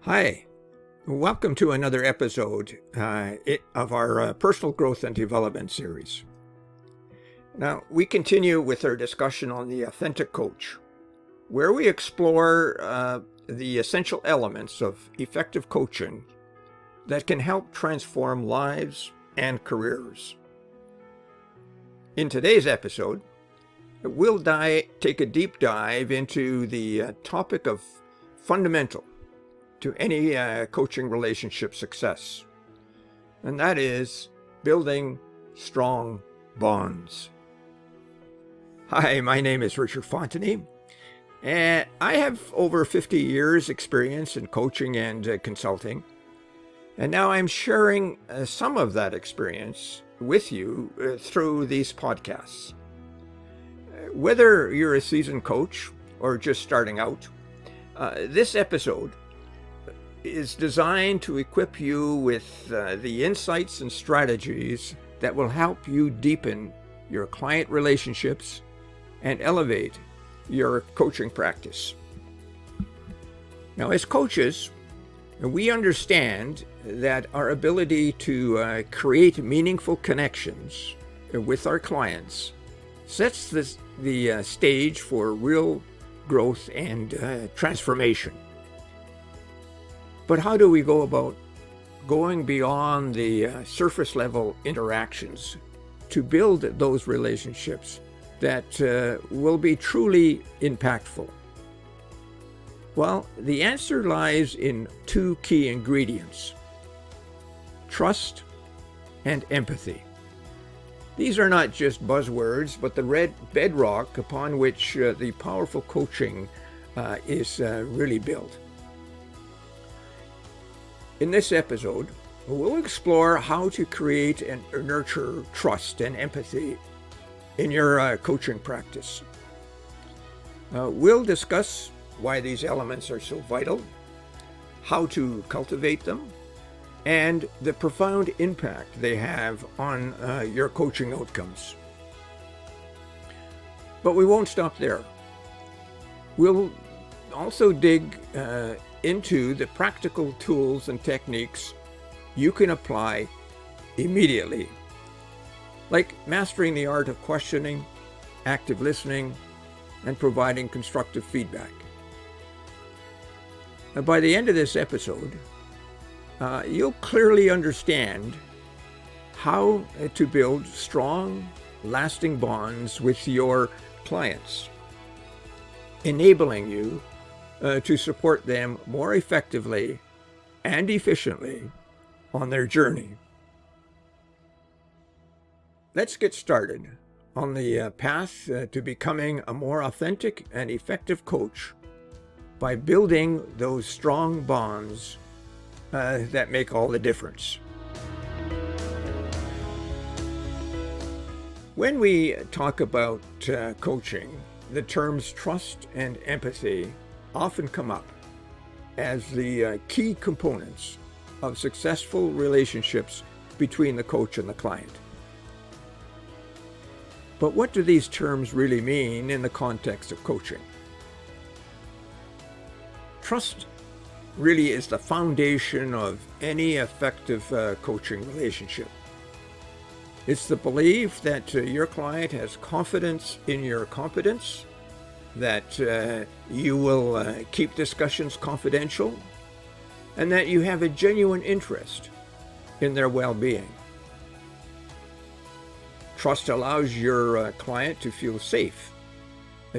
Hi, welcome to another episode of our Personal Growth and Development series. Now, we continue with our discussion on the authentic coach, where we explore the essential elements of effective coaching that can help transform lives and careers. In today's episode, we'll take a deep dive into the topic of fundamental to any coaching relationship success, and that is building strong bonds. Hi, my name is Richard Fontenay, and I have over 50 years experience in coaching and consulting, and now I'm sharing some of that experience with you through these podcasts. Whether you're a seasoned coach or just starting out, this episode is designed to equip you with the insights and strategies that will help you deepen your client relationships and elevate your coaching practice. Now, as coaches, we understand that our ability to create meaningful connections with our clients sets the stage for real growth and transformation. But how do we go about going beyond the surface level interactions to build those relationships that will be truly impactful? Well, the answer lies in two key ingredients: trust and empathy. These are not just buzzwords, but the bedrock upon which the powerful coaching is really built. In this episode, we'll explore how to create and nurture trust and empathy in your coaching practice. We'll discuss why these elements are so vital, how to cultivate them, and the profound impact they have on your coaching outcomes. But we won't stop there. We'll also dig into the practical tools and techniques you can apply immediately, like mastering the art of questioning, active listening, and providing constructive feedback. And by the end of this episode, you'll clearly understand how to build strong, lasting bonds with your clients, enabling you to support them more effectively and efficiently on their journey. Let's get started on the path to becoming a more authentic and effective coach by building those strong bonds that make all the difference. When we talk about coaching, the terms trust and empathy often come up as the key components of successful relationships between the coach and the client. But what do these terms really mean in the context of coaching? Trust really is the foundation of any effective coaching relationship. It's the belief that your client has confidence in your competence, that you will keep discussions confidential, and that you have a genuine interest in their well-being. Trust allows your client to feel safe,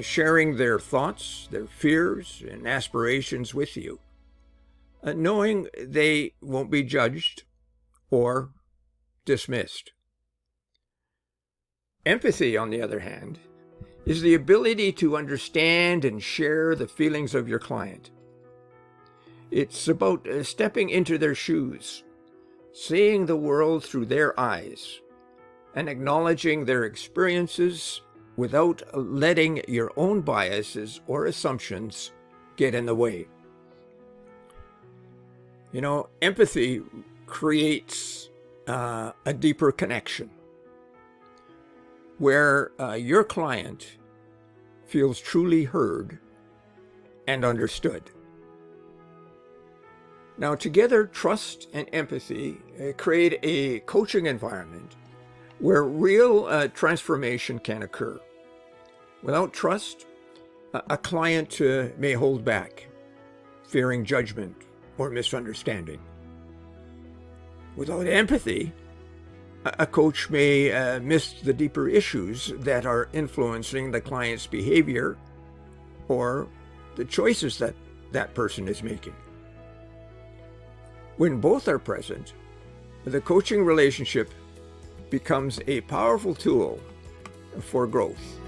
sharing their thoughts, their fears, and aspirations with you, knowing they won't be judged or dismissed. Empathy, on the other hand, is the ability to understand and share the feelings of your client. It's about stepping into their shoes, seeing the world through their eyes, and acknowledging their experiences without letting your own biases or assumptions get in the way. You know, empathy creates a deeper connection where your client feels truly heard and understood. Now, together, trust and empathy create a coaching environment where real transformation can occur. Without trust, a client may hold back, fearing judgment or misunderstanding. Without empathy, a coach may miss the deeper issues that are influencing the client's behavior or the choices that that person is making. When both are present, the coaching relationship becomes a powerful tool for growth.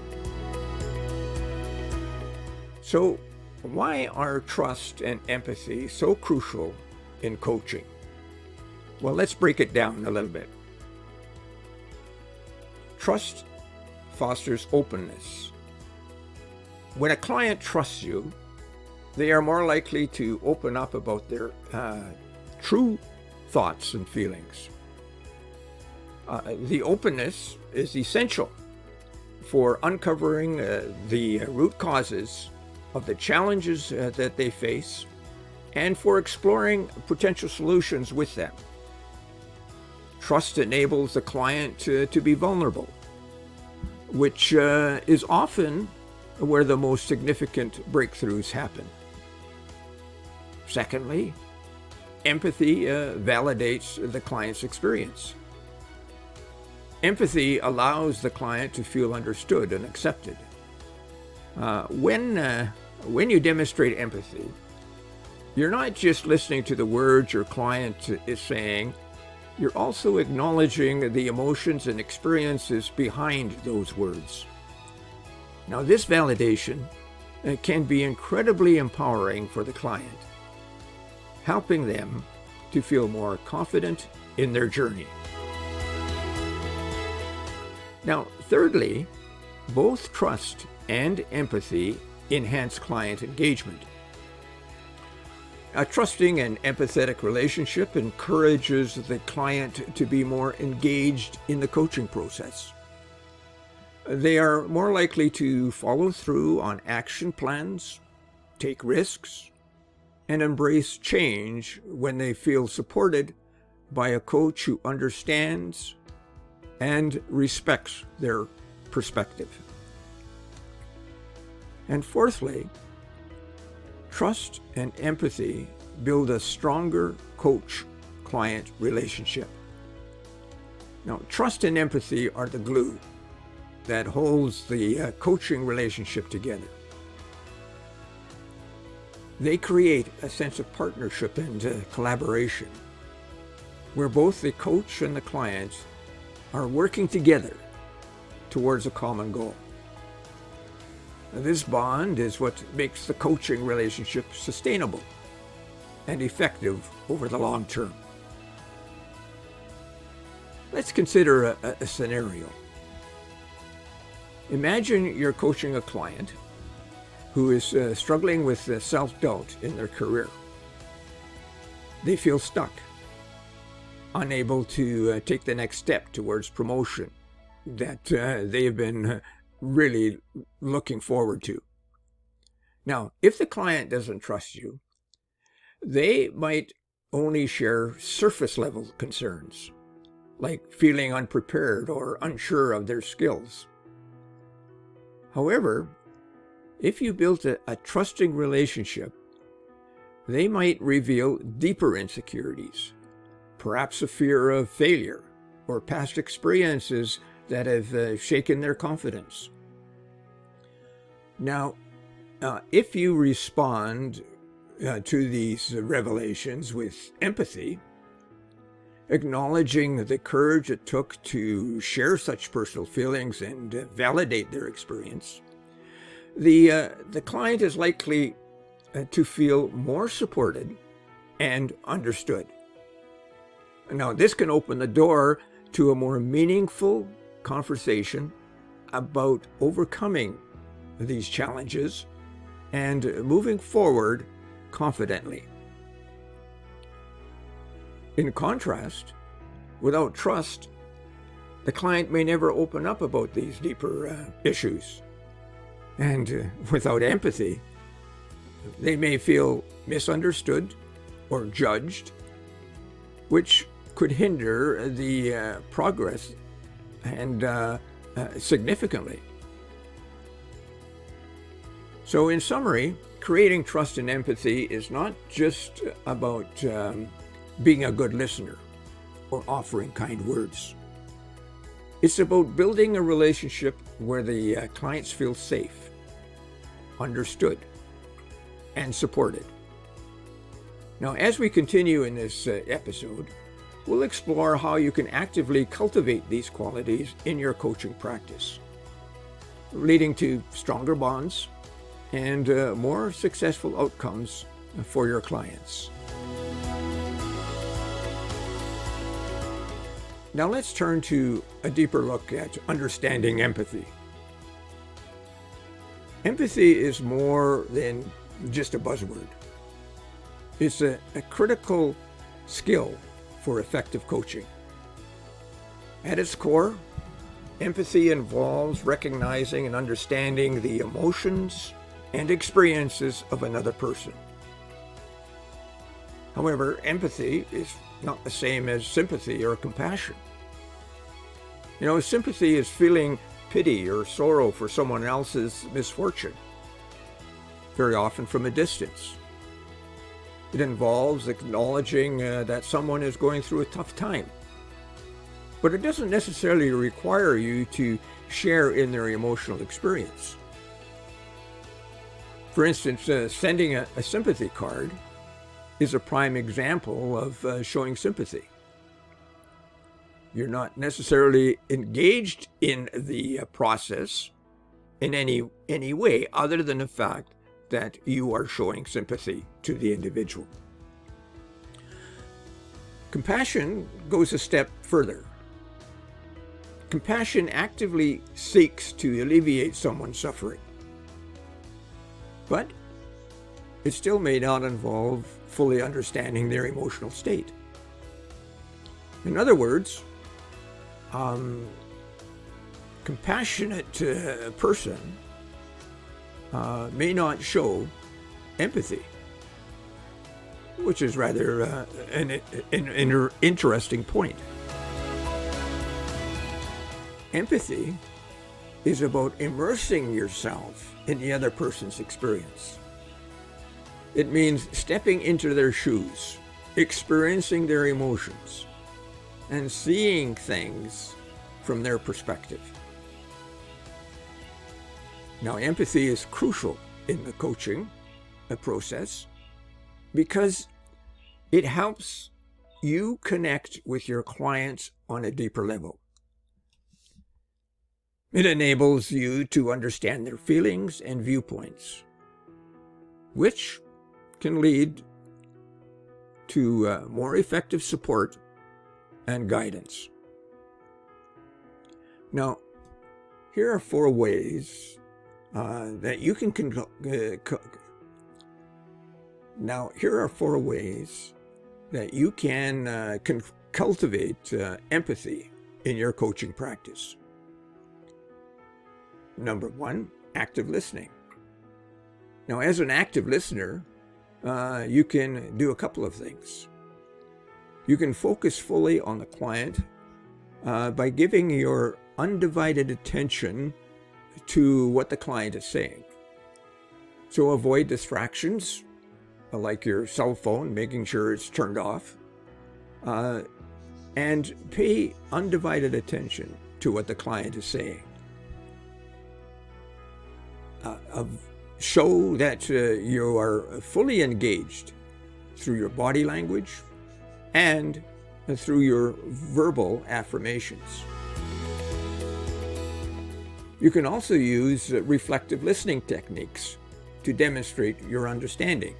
So, why are trust and empathy so crucial in coaching? Well, let's break it down a little bit. Trust fosters openness. When a client trusts you, they are more likely to open up about their true thoughts and feelings. The openness is essential for uncovering the root causes of the challenges that they face and for exploring potential solutions with them. Trust enables the client to be vulnerable, which is often where the most significant breakthroughs happen. Secondly, empathy validates the client's experience. Empathy allows the client to feel understood and accepted. When you demonstrate empathy, you're not just listening to the words your client is saying, you're also acknowledging the emotions and experiences behind those words. Now, this validation can be incredibly empowering for the client, helping them to feel more confident in their journey. Now, thirdly, both trust and empathy enhance client engagement. A trusting and empathetic relationship encourages the client to be more engaged in the coaching process. They are more likely to follow through on action plans, take risks, and embrace change when they feel supported by a coach who understands and respects their perspective. And fourthly, trust and empathy build a stronger coach-client relationship. Now, trust and empathy are the glue that holds the coaching relationship together. They create a sense of partnership and collaboration, where both the coach and the client are working together towards a common goal. This bond is what makes the coaching relationship sustainable and effective over the long term. Let's consider a scenario. Imagine you're coaching a client who is struggling with self-doubt in their career. They feel stuck, unable to take the next step towards promotion that they've been really looking forward to. Now, if the client doesn't trust you, they might only share surface level concerns, like feeling unprepared or unsure of their skills. However, if you built a trusting relationship, they might reveal deeper insecurities, perhaps a fear of failure or past experiences that have shaken their confidence. Now, if you respond to these revelations with empathy, acknowledging the courage it took to share such personal feelings and validate their experience, the client is likely to feel more supported and understood. Now, this can open the door to a more meaningful conversation about overcoming these challenges and moving forward confidently. In contrast, without trust, the client may never open up about these deeper issues. And without empathy, they may feel misunderstood or judged, which could hinder the progress and significantly. So in summary, creating trust and empathy is not just about being a good listener or offering kind words. It's about building a relationship where the clients feel safe, understood, and supported. Now, as we continue in this episode, we'll explore how you can actively cultivate these qualities in your coaching practice, leading to stronger bonds and more successful outcomes for your clients. Now let's turn to a deeper look at understanding empathy. Empathy is more than just a buzzword. It's a critical skill for effective coaching. At its core, empathy involves recognizing and understanding the emotions and experiences of another person. However, empathy is not the same as sympathy or compassion. Sympathy is feeling pity or sorrow for someone else's misfortune, very often from a distance. It involves acknowledging that someone is going through a tough time. But it doesn't necessarily require you to share in their emotional experience. For instance, sending a sympathy card is a prime example of showing sympathy. You're not necessarily engaged in the process in any way other than the fact that you are showing sympathy to the individual. Compassion goes a step further. Compassion actively seeks to alleviate someone's suffering. But it still may not involve fully understanding their emotional state. In other words, compassionate person may not show empathy, which is rather an interesting point. Empathy is about immersing yourself in the other person's experience. It means stepping into their shoes, experiencing their emotions, and seeing things from their perspective. Now, empathy is crucial in the coaching process because it helps you connect with your clients on a deeper level. It enables you to understand their feelings and viewpoints, which can lead to more effective support and guidance. Now, here are 4 ways that you can cultivate empathy in your coaching practice. Number 1, active listening. Now, as an active listener, you can do a couple of things. You can focus fully on the client by giving your undivided attention to what the client is saying. So avoid distractions, like your cell phone, making sure it's turned off, and pay undivided attention to what the client is saying. Show that you are fully engaged through your body language and through your verbal affirmations. You can also use reflective listening techniques to demonstrate your understanding.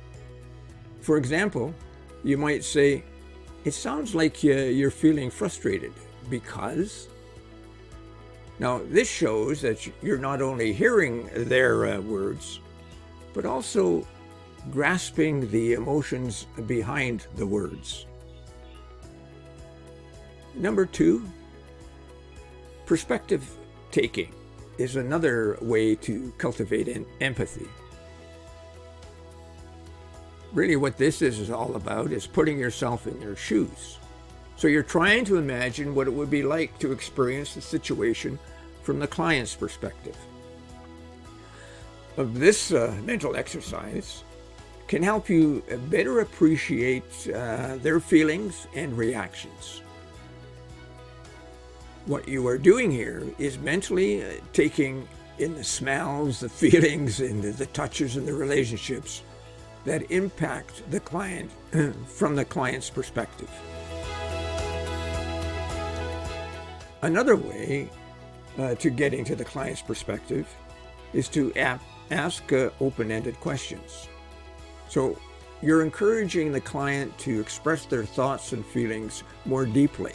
For example, you might say, "It sounds like you're feeling frustrated because..." Now, this shows that you're not only hearing their words, but also grasping the emotions behind the words. Number 2, perspective taking is another way to cultivate empathy. Really what this is all about is putting yourself in your shoes. So you're trying to imagine what it would be like to experience the situation from the client's perspective. This mental exercise can help you better appreciate their feelings and reactions. What you are doing here is mentally taking in the smells, the feelings, and the touches and the relationships that impact the client from the client's perspective. Another way to getting to the client's perspective is to ask open-ended questions. So you're encouraging the client to express their thoughts and feelings more deeply.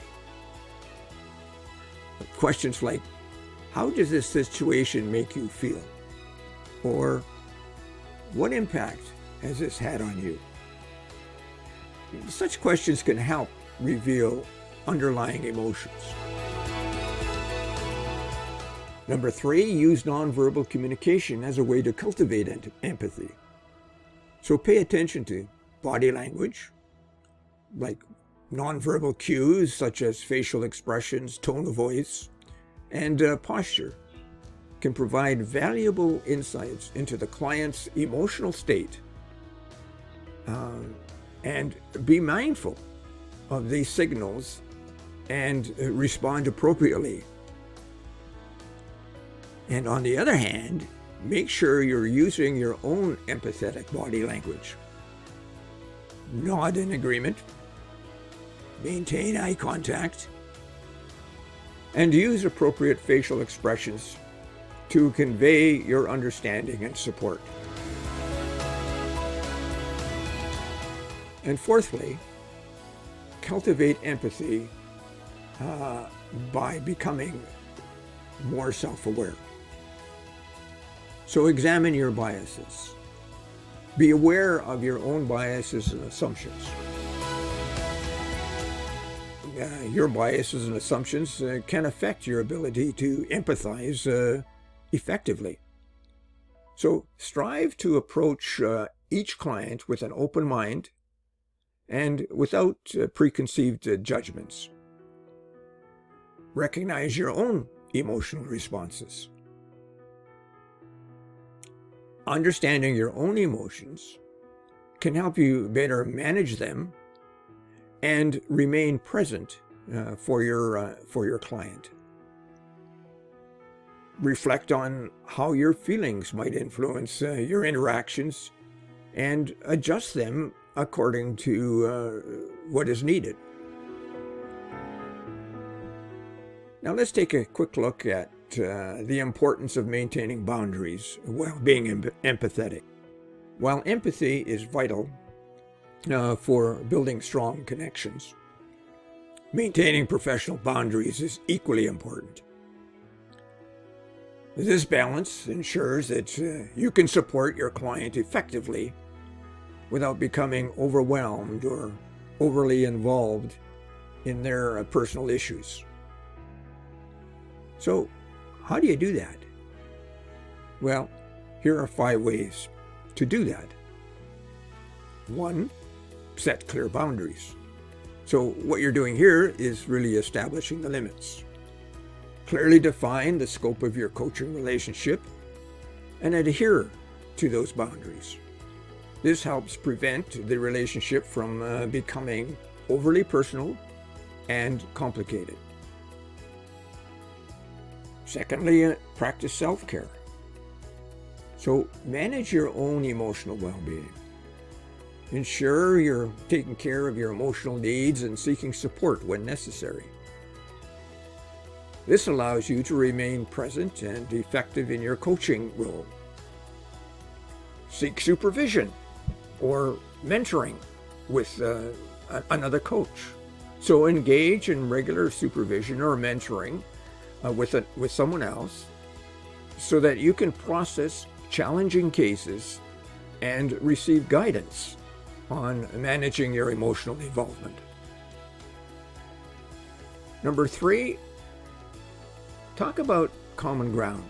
Questions like, how does this situation make you feel? Or, what impact has this had on you? Such questions can help reveal underlying emotions. Number 3, use nonverbal communication as a way to cultivate empathy. So pay attention to body language, like nonverbal cues such as facial expressions, tone of voice, and posture can provide valuable insights into the client's emotional state. And be mindful of these signals and respond appropriately. And on the other hand, make sure you're using your own empathetic body language. Nod in agreement, maintain eye contact, and use appropriate facial expressions to convey your understanding and support. And fourthly, cultivate empathy by becoming more self-aware. So examine your biases. Be aware of your own biases and assumptions. Your biases and assumptions can affect your ability to empathize effectively. So strive to approach each client with an open mind and without preconceived judgments. Recognize your own emotional responses. Understanding your own emotions can help you better manage them and remain present for your client. Reflect on how your feelings might influence your interactions and adjust them according to what is needed. Now let's take a quick look at the importance of maintaining boundaries while being empathetic. While empathy is vital for building strong connections, maintaining professional boundaries is equally important. This balance ensures that you can support your client effectively without becoming overwhelmed or overly involved in their personal issues. So, how do you do that? Well, here are 5 ways to do that. 1, set clear boundaries. So what you're doing here is really establishing the limits. Clearly define the scope of your coaching relationship and adhere to those boundaries. This helps prevent the relationship from becoming overly personal and complicated. Secondly, practice self-care. So manage your own emotional well-being. Ensure you're taking care of your emotional needs and seeking support when necessary. This allows you to remain present and effective in your coaching role. Seek supervision or mentoring with another coach. So engage in regular supervision or mentoring with someone else so that you can process challenging cases and receive guidance on managing your emotional involvement. Number 3, talk about common ground.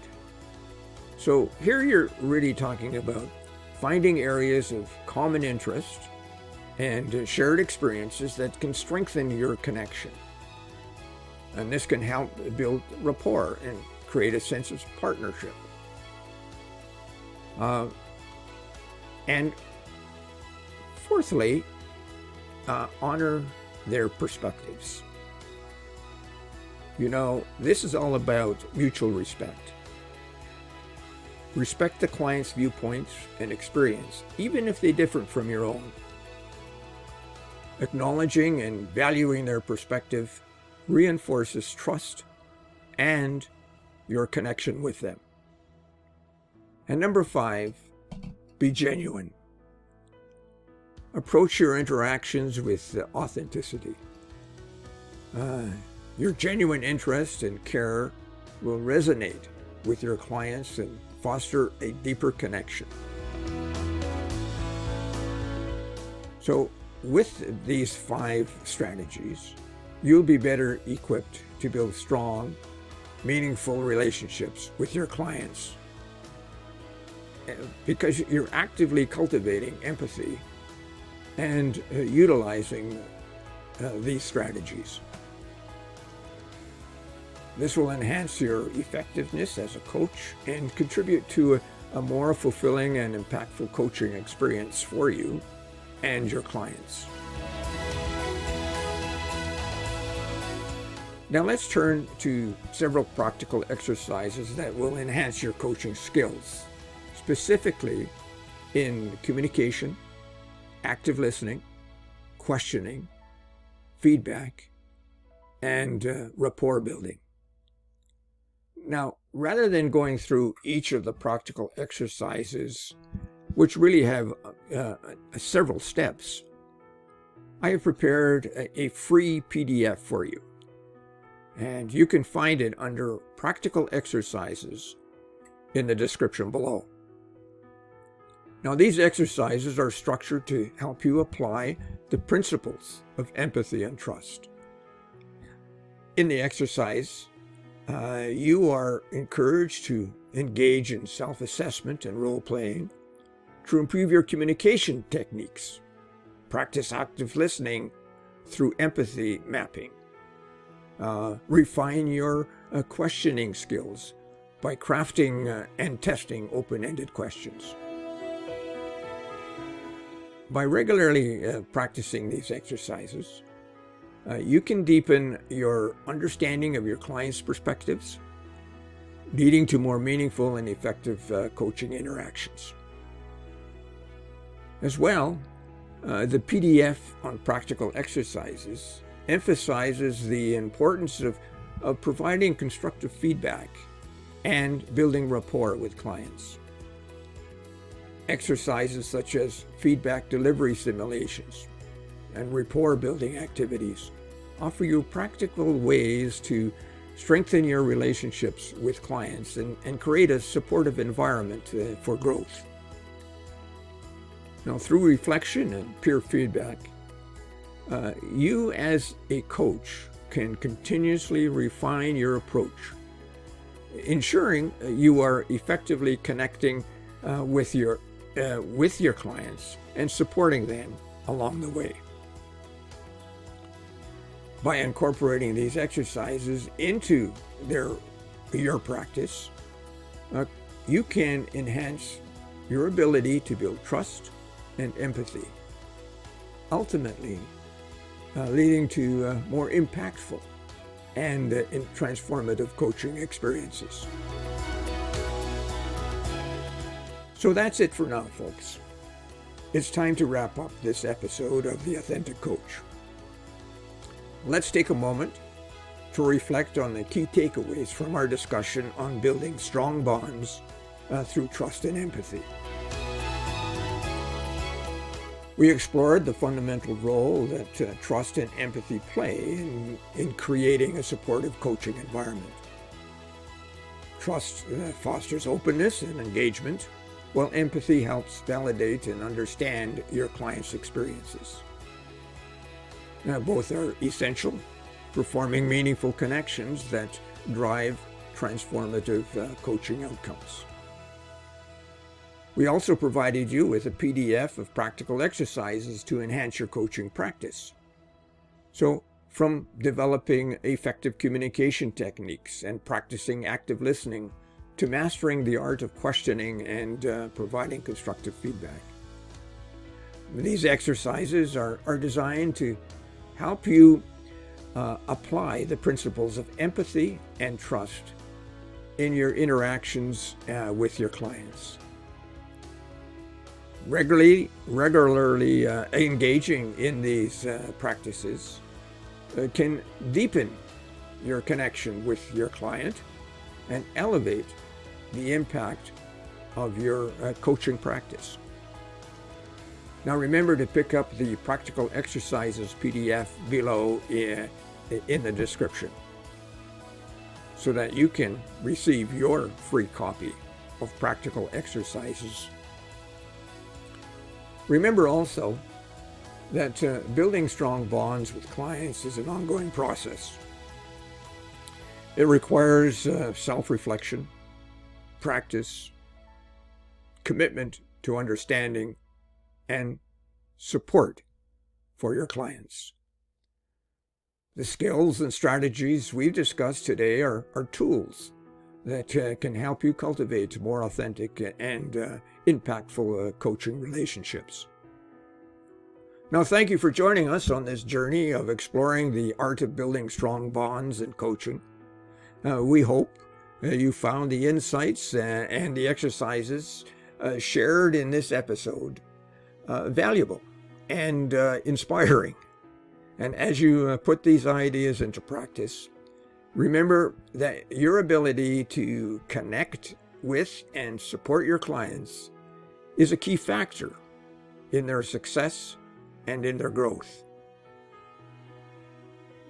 So here you're really talking about finding areas of common interest and shared experiences that can strengthen your connection. And this can help build rapport and create a sense of partnership. And fourthly, honor their perspectives. You know, this is all about mutual respect. Respect the client's viewpoints and experience, even if they differ from your own. Acknowledging and valuing their perspective reinforces trust and your connection with them. And number 5, be genuine. Approach your interactions with authenticity. Your genuine interest and care will resonate with your clients and foster a deeper connection. So, with these 5 strategies, you'll be better equipped to build strong, meaningful relationships with your clients because you're actively cultivating empathy and utilizing these strategies. This will enhance your effectiveness as a coach and contribute to a more fulfilling and impactful coaching experience for you and your clients. Now let's turn to several practical exercises that will enhance your coaching skills, specifically in communication, active listening, questioning, feedback, and rapport building. Now, rather than going through each of the practical exercises, which really have several steps, I have prepared a free PDF for you. And you can find it under Practical Exercises in the description below. Now, these exercises are structured to help you apply the principles of empathy and trust. In the exercise, you are encouraged to engage in self-assessment and role-playing to improve your communication techniques. Practice active listening through empathy mapping. Refine your questioning skills by crafting and testing open-ended questions. By regularly practicing these exercises, you can deepen your understanding of your clients' perspectives, leading to more meaningful and effective coaching interactions. As well, the PDF on practical exercises emphasizes the importance of providing constructive feedback and building rapport with clients. Exercises such as feedback delivery simulations and rapport building activities offer you practical ways to strengthen your relationships with clients and create a supportive environment for growth. Now, through reflection and peer feedback, you as a coach can continuously refine your approach, ensuring you are effectively connecting with your clients and supporting them along the way. By incorporating these exercises into your practice, you can enhance your ability to build trust and empathy, ultimately leading to more impactful and transformative coaching experiences. So that's it for now, folks. It's time to wrap up this episode of The Authentic Coach. Let's take a moment to reflect on the key takeaways from our discussion on building strong bonds through trust and empathy. We explored the fundamental role that trust and empathy play in creating a supportive coaching environment. Trust fosters openness and engagement, while empathy helps validate and understand your client's experiences. Now, both are essential for forming meaningful connections that drive transformative coaching outcomes. We also provided you with a PDF of practical exercises to enhance your coaching practice. So, from developing effective communication techniques and practicing active listening to mastering the art of questioning and providing constructive feedback. These exercises are designed to help you apply the principles of empathy and trust in your interactions with your clients. Regularly engaging in these practices can deepen your connection with your client and elevate the impact of your coaching practice. Now remember to pick up the practical exercises PDF below in the description so that you can receive your free copy of practical exercises. Remember also that building strong bonds with clients is an ongoing process. It requires self-reflection, practice, commitment to understanding, and support for your clients. The skills and strategies we've discussed today are tools that can help you cultivate more authentic and impactful coaching relationships. Now, thank you for joining us on this journey of exploring the art of building strong bonds in coaching. We hope you found the insights and the exercises shared in this episode valuable and inspiring. And as you put these ideas into practice, remember that your ability to connect with and support your clients is a key factor in their success and in their growth.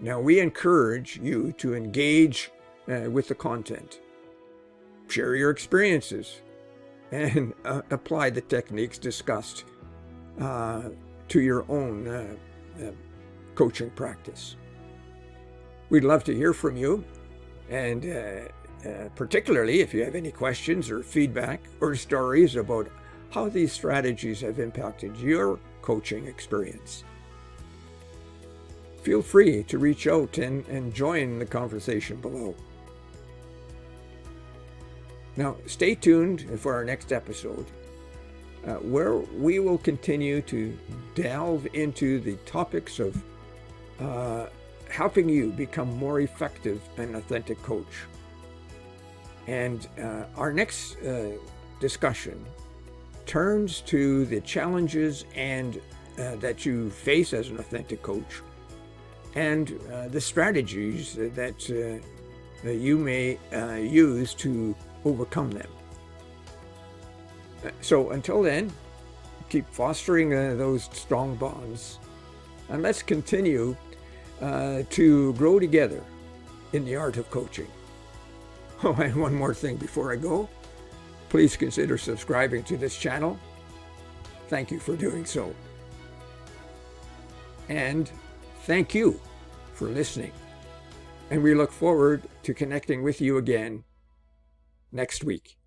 Now, we encourage you to engage with the content, share your experiences, and apply the techniques discussed to your own coaching practice. We'd love to hear from you, and particularly if you have any questions or feedback or stories about how these strategies have impacted your coaching experience. Feel free to reach out and join the conversation below. Now, stay tuned for our next episode, where we will continue to delve into the topics of helping you become more effective and authentic coach. And our next discussion turns to the challenges and that you face as an authentic coach, and the strategies that you may use to overcome them. So until then, keep fostering those strong bonds, and let's continue to grow together in the art of coaching. Oh, and one more thing before I go. Please consider subscribing to this channel. Thank you for doing so. And thank you for listening. And we look forward to connecting with you again next week.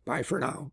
Bye for now.